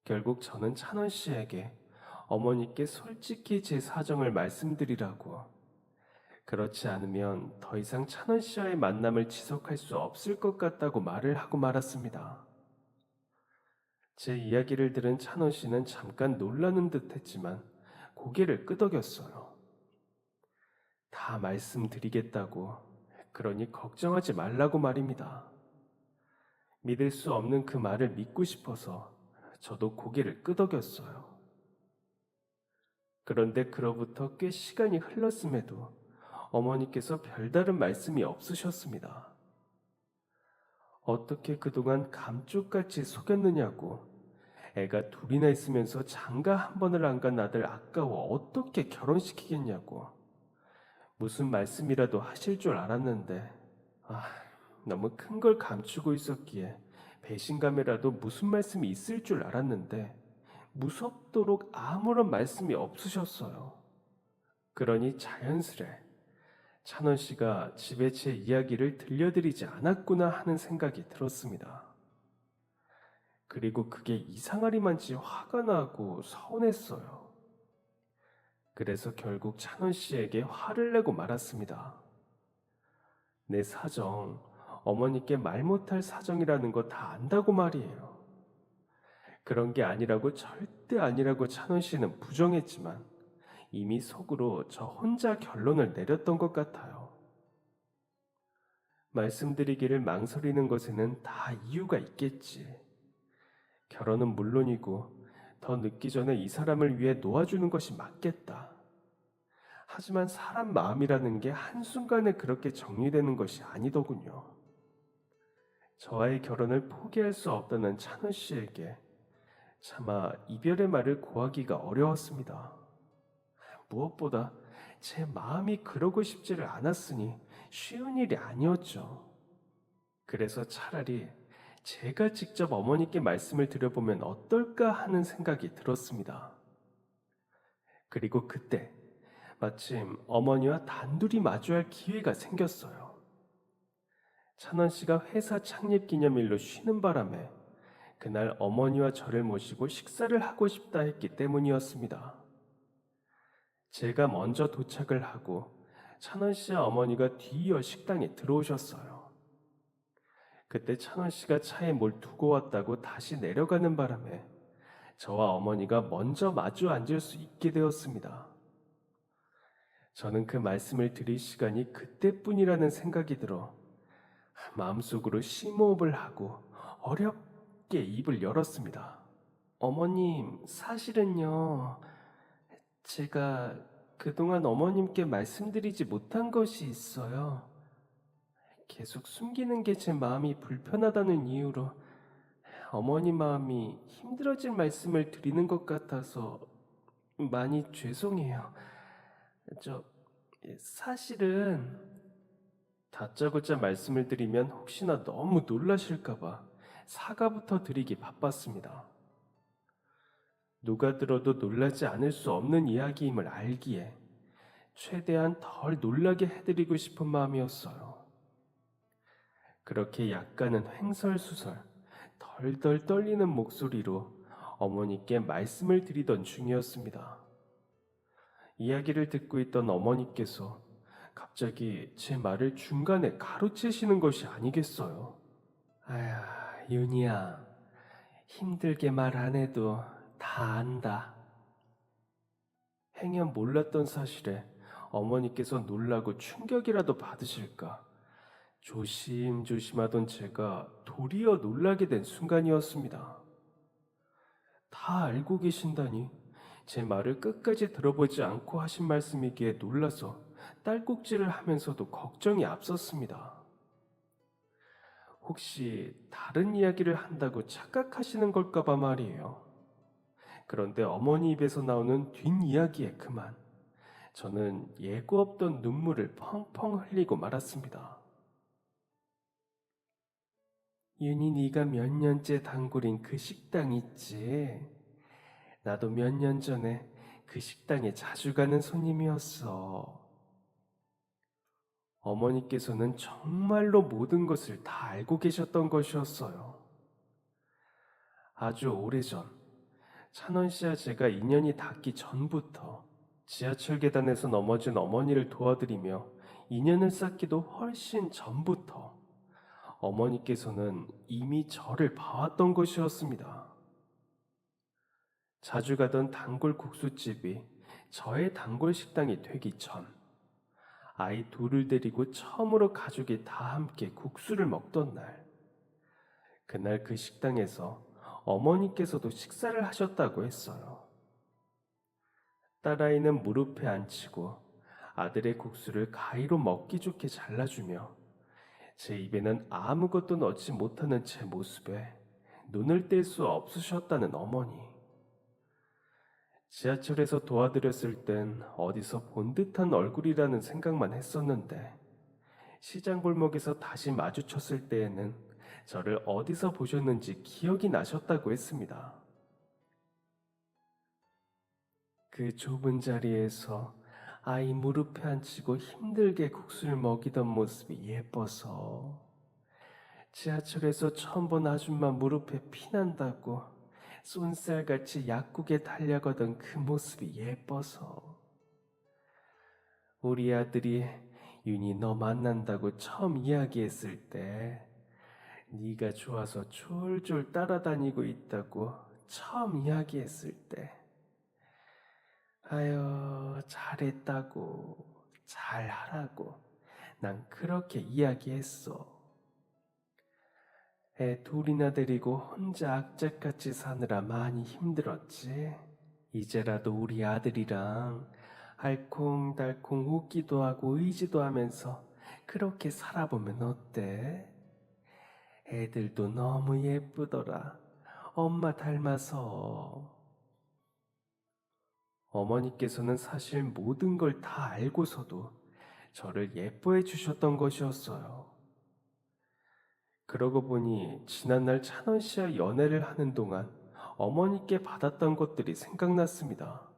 Speaker 1: 결국 저는 찬원 씨에게 어머니께 솔직히 제 사정을 말씀드리라고, 그렇지 않으면 더 이상 찬원 씨와의 만남을 지속할 수 없을 것 같다고 말을 하고 말았습니다. 제 이야기를 들은 찬원 씨는 잠깐 놀라는 듯 했지만 고개를 끄덕였어요. 다 말씀드리겠다고, 그러니 걱정하지 말라고 말입니다. 믿을 수 없는 그 말을 믿고 싶어서 저도 고개를 끄덕였어요. 그런데 그로부터 꽤 시간이 흘렀음에도 어머니께서 별다른 말씀이 없으셨습니다. 어떻게 그동안 감쪽같이 속였느냐고, 애가 둘이나 있으면서 장가 한 번을 안 간 아들 아까워 어떻게 결혼시키겠냐고, 무슨 말씀이라도 하실 줄 알았는데 너무 큰 걸 감추고 있었기에 배신감이라도 무슨 말씀이 있을 줄 알았는데 무섭도록 아무런 말씀이 없으셨어요. 그러니 자연스레 찬원 씨가 집에 제 이야기를 들려드리지 않았구나 하는 생각이 들었습니다. 그리고 그게 이상하리만치 화가 나고 서운했어요. 그래서 결국 찬원 씨에게 화를 내고 말았습니다. 내 사정 어머니께 말 못할 사정이라는 거 다 안다고 말이에요. 그런 게 아니라고 절대 아니라고 찬원 씨는 부정했지만 이미 속으로 저 혼자 결론을 내렸던 것 같아요. 말씀드리기를 망설이는 것에는 다 이유가 있겠지. 결혼은 물론이고 더 늦기 전에 이 사람을 위해 놓아주는 것이 맞겠다. 하지만 사람 마음이라는 게 한순간에 그렇게 정리되는 것이 아니더군요. 저와의 결혼을 포기할 수 없다는 찬우 씨에게 차마 이별의 말을 고하기가 어려웠습니다. 무엇보다 제 마음이 그러고 싶지를 않았으니 쉬운 일이 아니었죠. 그래서 차라리 제가 직접 어머니께 말씀을 드려보면 어떨까 하는 생각이 들었습니다. 그리고 그때 마침 어머니와 단둘이 마주할 기회가 생겼어요. 찬원 씨가 회사 창립 기념일로 쉬는 바람에 그날 어머니와 저를 모시고 식사를 하고 싶다 했기 때문이었습니다. 제가 먼저 도착을 하고 찬원 씨와 어머니가 뒤이어 식당에 들어오셨어요. 그때 찬원 씨가 차에 뭘 두고 왔다고 다시 내려가는 바람에 저와 어머니가 먼저 마주 앉을 수 있게 되었습니다. 저는 그 말씀을 드릴 시간이 그때뿐이라는 생각이 들어 마음속으로 심호흡을 하고 어렵게 입을 열었습니다. 어머님, 사실은요, 제가 그동안 어머님께 말씀드리지 못한 것이 있어요. 계속 숨기는 게 제 마음이 불편하다는 이유로 어머니 마음이 힘들어질 말씀을 드리는 것 같아서 많이 죄송해요. 저, 사실은 다짜고짜 말씀을 드리면 혹시나 너무 놀라실까봐 사과부터 드리기 바빴습니다. 누가 들어도 놀라지 않을 수 없는 이야기임을 알기에 최대한 덜 놀라게 해드리고 싶은 마음이었어요. 그렇게 약간은 횡설수설, 덜덜 떨리는 목소리로 어머니께 말씀을 드리던 중이었습니다. 이야기를 듣고 있던 어머니께서 갑자기 제 말을 중간에 가로채시는 것이 아니겠어요. 아야, 윤희야, 힘들게 말 안 해도 다 안다. 행여 몰랐던 사실에 어머니께서 놀라고 충격이라도 받으실까 조심조심하던 제가 도리어 놀라게 된 순간이었습니다. 다 알고 계신다니 제 말을 끝까지 들어보지 않고 하신 말씀이기에 놀라서 딸꾹질을 하면서도 걱정이 앞섰습니다. 혹시 다른 이야기를 한다고 착각하시는 걸까봐 말이에요. 그런데 어머니 입에서 나오는 뒷이야기에 그만 저는 예고 없던 눈물을 펑펑 흘리고 말았습니다. 윤희, 네가 몇 년째 단골인 그 식당 있지? 나도 몇 년 전에 그 식당에 자주 가는 손님이었어. 어머니께서는 정말로 모든 것을 다 알고 계셨던 것이었어요. 아주 오래전 찬원 씨와 제가 인연이 닿기 전부터 지하철 계단에서 넘어진 어머니를 도와드리며 인연을 쌓기도 훨씬 전부터 어머니께서는 이미 저를 봐왔던 것이었습니다. 자주 가던 단골 국수집이 저의 단골 식당이 되기 전 아이 둘을 데리고 처음으로 가족이 다 함께 국수를 먹던 날, 그날 그 식당에서 어머니께서도 식사를 하셨다고 했어요. 딸아이는 무릎에 앉히고 아들의 국수를 가위로 먹기 좋게 잘라주며 제 입에는 아무것도 넣지 못하는 제 모습에 눈을 뗄 수 없으셨다는 어머니. 지하철에서 도와드렸을 땐 어디서 본 듯한 얼굴이라는 생각만 했었는데 시장 골목에서 다시 마주쳤을 때에는 저를 어디서 보셨는지 기억이 나셨다고 했습니다. 그 좁은 자리에서 아이 무릎에 앉히고 힘들게 국수를 먹이던 모습이 예뻐서 지하철에서 처음 본 아줌마 무릎에 피난다고 쏜살같이 약국에 달려가던 그 모습이 예뻐서 우리 아들이 윤희 너 만난다고 처음 이야기했을 때 네가 좋아서 졸졸 따라다니고 있다고 처음 이야기했을 때 아유 잘했다고 잘하라고 난 그렇게 이야기했어. 애 둘이나 데리고 혼자 악착같이 사느라 많이 힘들었지. 이제라도 우리 아들이랑 알콩달콩 웃기도 하고 의지도 하면서 그렇게 살아보면 어때? 애들도 너무 예쁘더라. 엄마 닮아서. 어머니께서는 사실 모든 걸 다 알고서도 저를 예뻐해 주셨던 것이었어요. 그러고 보니 지난날 찬원 씨와 연애를 하는 동안 어머니께 받았던 것들이 생각났습니다.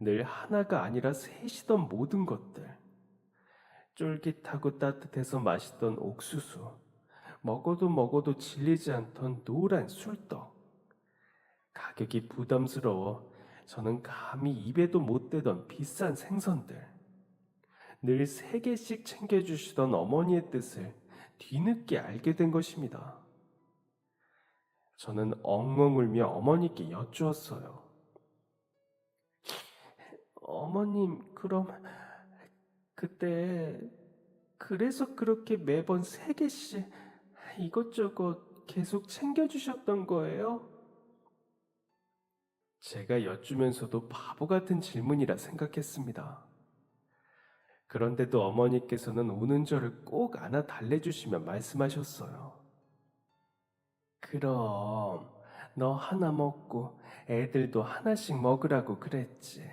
Speaker 1: 늘 하나가 아니라 셋이던 모든 것들. 쫄깃하고 따뜻해서 맛있던 옥수수, 먹어도 질리지 않던 노란 술떡. 가격이 부담스러워 저는 감히 입에도 못 대던 비싼 생선들. 늘 3개씩 챙겨주시던 어머니의 뜻을 뒤늦게 알게 된 것입니다. 저는 엉엉 울며 어머니께 여쭈었어요. 어머님, 그럼 그때 그래서 그렇게 매번 3개씩 이것저것 계속 챙겨주셨던 거예요? 제가 여쭈면서도 바보 같은 질문이라 생각했습니다. 그런데도 어머니께서는 우는 저를 꼭 안아 달래주시며 말씀하셨어요. 그럼 너 하나 먹고 애들도 하나씩 먹으라고 그랬지.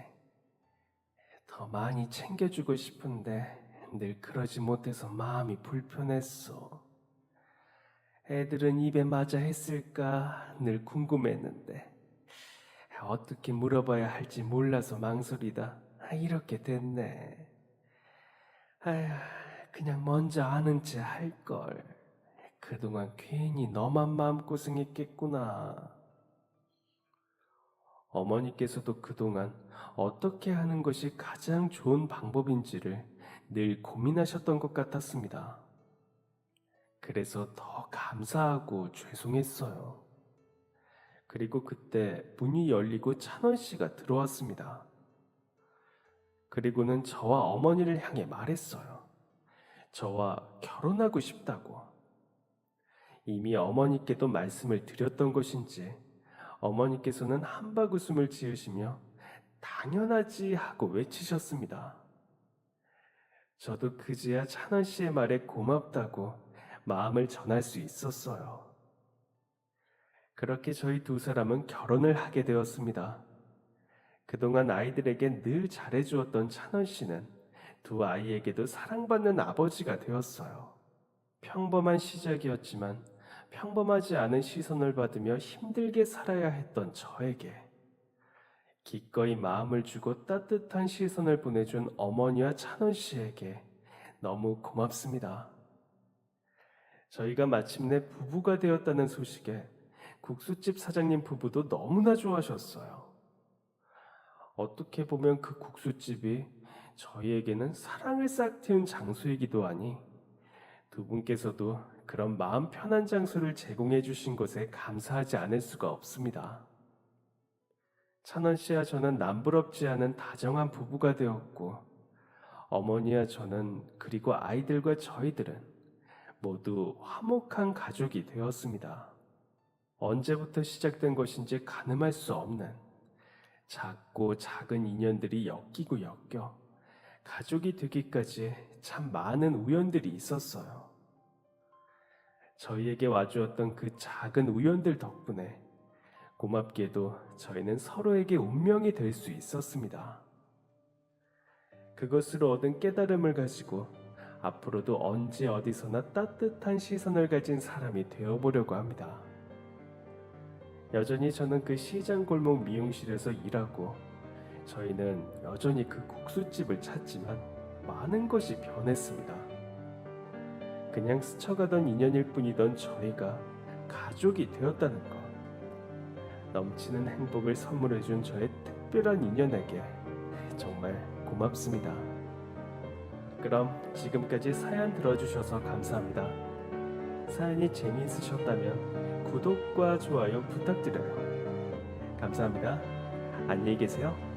Speaker 1: 더 많이 챙겨주고 싶은데 늘 그러지 못해서 마음이 불편했어. 애들은 입에 맞아 했을까 늘 궁금했는데 어떻게 물어봐야 할지 몰라서 망설이다 이렇게 됐네. 아휴, 그냥 먼저 아는 체 할걸. 그동안 괜히 너만 마음고생했겠구나. 어머니께서도 그동안 어떻게 하는 것이 가장 좋은 방법인지를 늘 고민하셨던 것 같았습니다. 그래서 더 감사하고 죄송했어요. 그리고 그때 문이 열리고 찬원 씨가 들어왔습니다. 그리고는 저와 어머니를 향해 말했어요. 저와 결혼하고 싶다고. 이미 어머니께도 말씀을 드렸던 것인지 어머니께서는 한박 웃음을 지으시며 당연하지 하고 외치셨습니다. 저도 그제야 찬원 씨의 말에 고맙다고 마음을 전할 수 있었어요. 그렇게 저희 두 사람은 결혼을 하게 되었습니다. 그동안 아이들에게 늘 잘해주었던 찬원 씨는 두 아이에게도 사랑받는 아버지가 되었어요. 평범한 시작이었지만 평범하지 않은 시선을 받으며 힘들게 살아야 했던 저에게 기꺼이 마음을 주고 따뜻한 시선을 보내준 어머니와 찬원 씨에게 너무 고맙습니다. 저희가 마침내 부부가 되었다는 소식에 국수집 사장님 부부도 너무나 좋아하셨어요. 어떻게 보면 그 국수집이 저희에게는 사랑을 싹 틔운 장소이기도 하니 두 분께서도 그런 마음 편한 장소를 제공해 주신 것에 감사하지 않을 수가 없습니다. 찬원 씨와 저는 남부럽지 않은 다정한 부부가 되었고 어머니와 저는 그리고 아이들과 저희들은 모두 화목한 가족이 되었습니다. 언제부터 시작된 것인지 가늠할 수 없는 작고 작은 인연들이 엮이고 엮여 가족이 되기까지 참 많은 우연들이 있었어요. 저희에게 와주었던 그 작은 우연들 덕분에 고맙게도 저희는 서로에게 운명이 될 수 있었습니다. 그것으로 얻은 깨달음을 가지고 앞으로도 언제 어디서나 따뜻한 시선을 가진 사람이 되어보려고 합니다. 여전히 저는 그 시장 골목 미용실에서 일하고 저희는 여전히 그 국수집을 찾지만 많은 것이 변했습니다. 그냥 스쳐가던 인연일 뿐이던 저희가 가족이 되었다는 것. 넘치는 행복을 선물해준 저의 특별한 인연에게 정말 고맙습니다. 그럼 지금까지 사연 들어주셔서 감사합니다. 사연이 재미있으셨다면 구독과 좋아요 부탁드려요. 감사합니다. 안녕히 계세요.